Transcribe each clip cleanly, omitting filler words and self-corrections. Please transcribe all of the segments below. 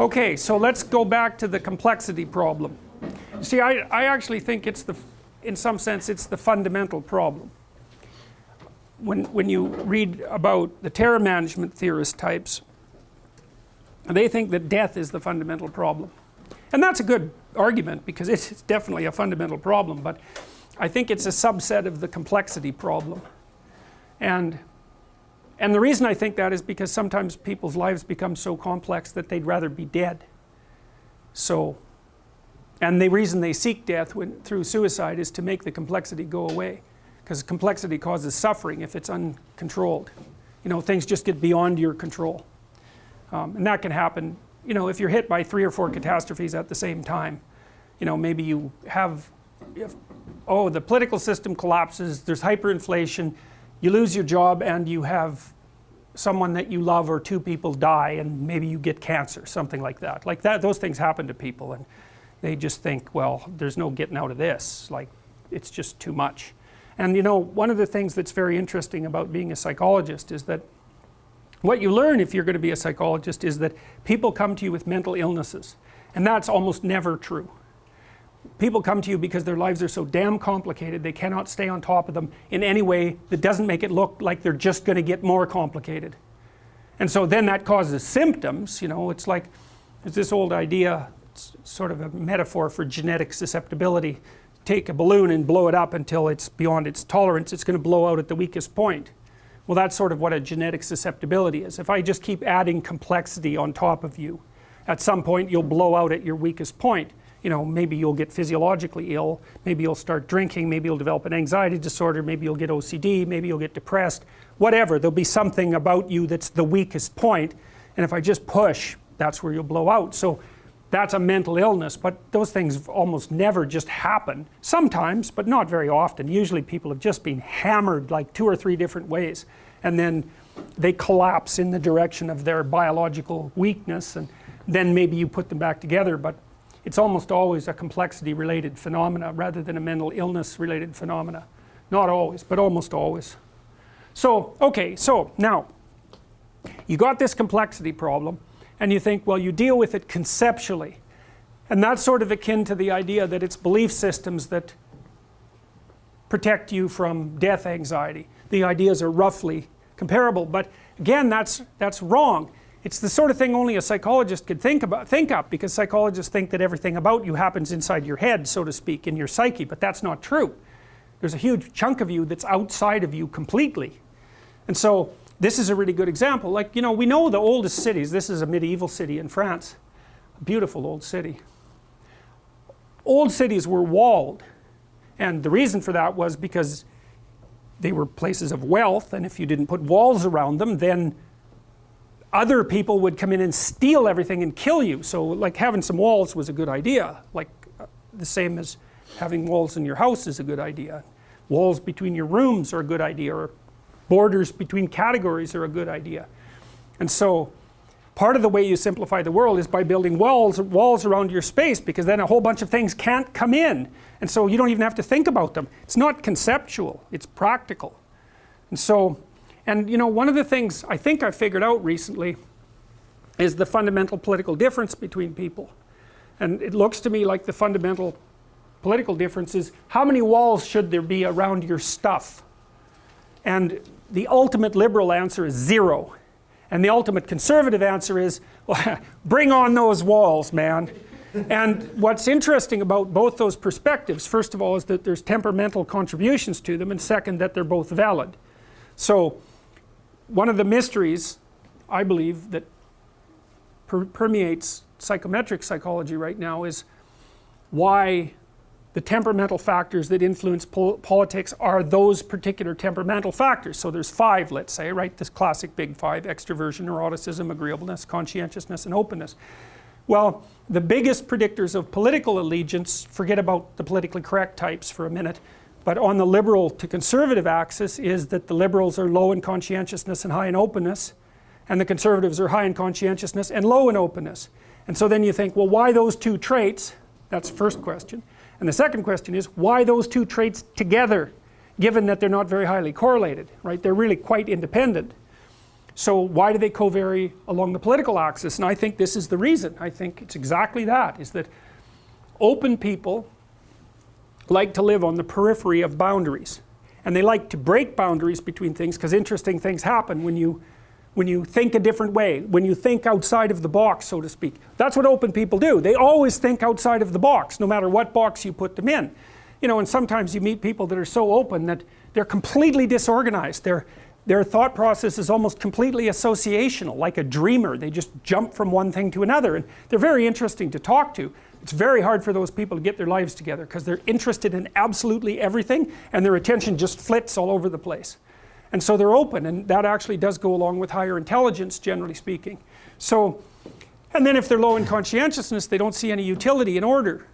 Okay, so let's go back to the complexity problem. See, I actually think it's in some sense, it's the fundamental problem. When you read about the terror management theorist types, they think that death is the fundamental problem. And that's a good argument because it's definitely a fundamental problem, but I think it's a subset of the complexity problem. And the reason I think that is because sometimes people's lives become so complex that they'd rather be dead. And the reason they seek death through suicide is to make the complexity go away, because complexity causes suffering if it's uncontrolled. You know, things just get beyond your control. And that can happen, you know, if you're hit by 3 or 4 catastrophes at the same time. You know, maybe you have, oh, the political system collapses, there's hyperinflation, you lose your job, and you have someone that you love or 2 people die, and maybe you get cancer, something like that. Like that, those things happen to people, and they just think, well, there's no getting out of this, like it's just too much. And you know, one of the things that's very interesting about being a psychologist is that what you learn if you're going to be a psychologist is that people come to you with mental illnesses, and that's almost never true. People come to you because their lives are so damn complicated they cannot stay on top of them in any way that doesn't make it look like they're just going to get more complicated. And so then that causes symptoms. You know, it's like there's this old idea, it's sort of a metaphor for genetic susceptibility. Take a balloon and blow it up until it's beyond its tolerance, it's going to blow out at the weakest point. Well, that's sort of what a genetic susceptibility is. If I just keep adding complexity on top of you, at some point you'll blow out at your weakest point. You know, maybe you'll get physiologically ill, maybe you'll start drinking, maybe you'll develop an anxiety disorder, maybe you'll get OCD, maybe you'll get depressed, whatever. There'll be something about you that's the weakest point, and if I just push, that's where you'll blow out. So that's a mental illness, but those things almost never just happen. Sometimes, but not very often. Usually people have just been hammered like 2 or 3 different ways, and then they collapse in the direction of their biological weakness, and then maybe you put them back together, but it's almost always a complexity related phenomena rather than a mental illness related phenomena. Not always, but almost always. So, okay, so now you got this complexity problem, and you think, well, you deal with it conceptually, and that's sort of akin to the idea that it's belief systems that protect you from death anxiety. The ideas are roughly comparable, but again, that's wrong. It's the sort of thing only a psychologist could think up, because psychologists think that everything about you happens inside your head, so to speak, in your psyche, but that's not true. There's a huge chunk of you that's outside of you completely. And so this is a really good example. Like, you know, we know the oldest cities. This is a medieval city in France, a beautiful old city. Old cities were walled, and the reason for that was because they were places of wealth, and if you didn't put walls around them, then other people would come in and steal everything and kill you. So like having some walls was a good idea, like the same as having walls in your house is a good idea. Walls between your rooms are a good idea, or borders between categories are a good idea. And so part of the way you simplify the world is by building walls around your space, because then a whole bunch of things can't come in, and so you don't even have to think about them. It's not conceptual, it's practical. And so, and you know, one of the things I think I figured out recently is the fundamental political difference between people. And it looks to me like the fundamental political difference is how many walls should there be around your stuff? And the ultimate liberal answer is 0. And the ultimate conservative answer is, well, bring on those walls, man. And what's interesting about both those perspectives, first of all, is that there's temperamental contributions to them, and second, that they're both valid. So one of the mysteries, I believe, that permeates psychometric psychology right now is why the temperamental factors that influence politics are those particular temperamental factors. So there's 5, let's say, right? This classic big 5: extroversion, neuroticism, agreeableness, conscientiousness, and openness. Well, the biggest predictors of political allegiance, forget about the politically correct types for a minute, but on the liberal to conservative axis is that the liberals are low in conscientiousness and high in openness, and the conservatives are high in conscientiousness and low in openness. And so then you think, well, why those 2 traits? That's the first question. And the second question is, why those 2 traits together, given that they're not very highly correlated, right? They're really quite independent. So why do they covary along the political axis? And I think this is the reason. I think it's exactly that, is that open people like to live on the periphery of boundaries. And they like to break boundaries between things because interesting things happen when you think a different way, when you think outside of the box, so to speak. That's what open people do. They always think outside of the box, no matter what box you put them in. You know, and sometimes you meet people that are so open that they're completely disorganized. Their thought process is almost completely associational, like a dreamer. They just jump from one thing to another, and they're very interesting to talk to. It's very hard for those people to get their lives together because they're interested in absolutely everything, and their attention just flits all over the place. And so they're open, and that actually does go along with higher intelligence, generally speaking. So, and then if they're low in conscientiousness, they don't see any utility in order.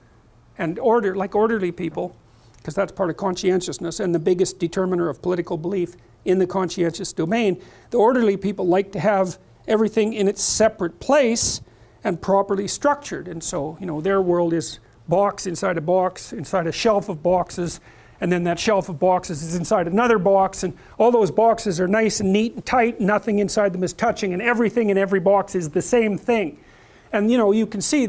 And order, like orderly people, because that's part of conscientiousness and the biggest determiner of political belief in the conscientious domain, the orderly people like to have everything in its separate place and properly structured. And so, you know, their world is box, inside a shelf of boxes, and then that shelf of boxes is inside another box, and all those boxes are nice and neat and tight, nothing inside them is touching, and everything in every box is the same thing. And you know, you can see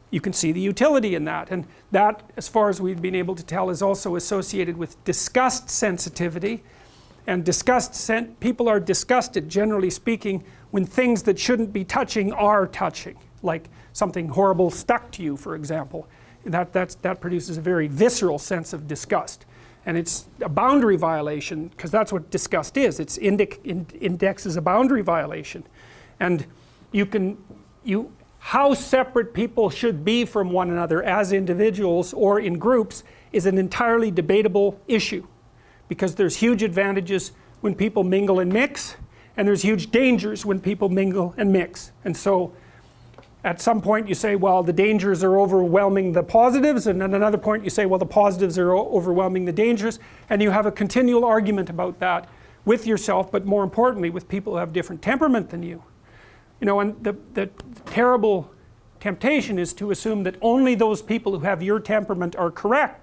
you can see the utility in that, and that, as far as we've been able to tell, is also associated with disgust sensitivity. And people are disgusted, generally speaking, when things that shouldn't be touching are touching, like something horrible stuck to you, for example. That produces a very visceral sense of disgust. And it's a boundary violation, because that's what disgust is. It's indexes a boundary violation. And how separate people should be from one another as individuals or in groups is an entirely debatable issue. Because there's huge advantages when people mingle and mix, and there's huge dangers when people mingle and mix. And so at some point you say, well, the dangers are overwhelming the positives, and at another point you say, well, the positives are overwhelming the dangers, and you have a continual argument about that with yourself, but more importantly with people who have different temperament than you. You know, and the terrible temptation is to assume that only those people who have your temperament are correct,